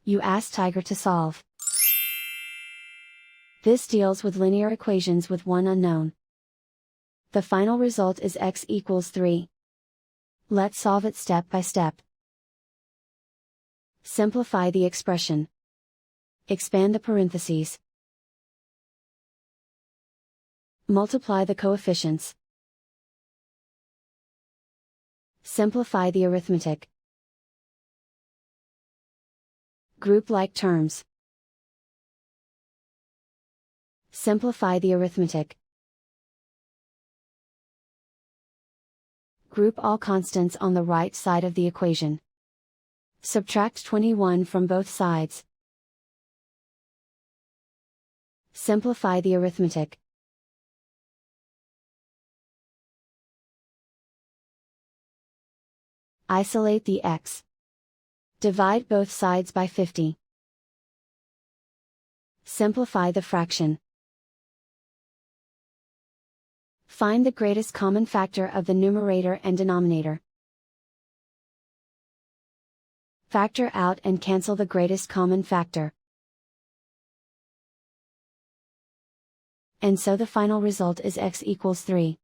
You ask Tiger to solve. This deals with linear equations with one unknown. The final result is x equals 3. Let's solve it step by step. Simplify the expression. Expand the parentheses. Multiply the coefficients. Simplify the arithmetic. Group like terms. Simplify the arithmetic. Group all constants on the right side of the equation. Subtract 21 from both sides. Simplify the arithmetic. Isolate the x. Divide both sides by 50. Simplify the fraction. Find the greatest common factor of the numerator and denominator. Factor out and cancel the greatest common factor. And so the final result is x equals 3.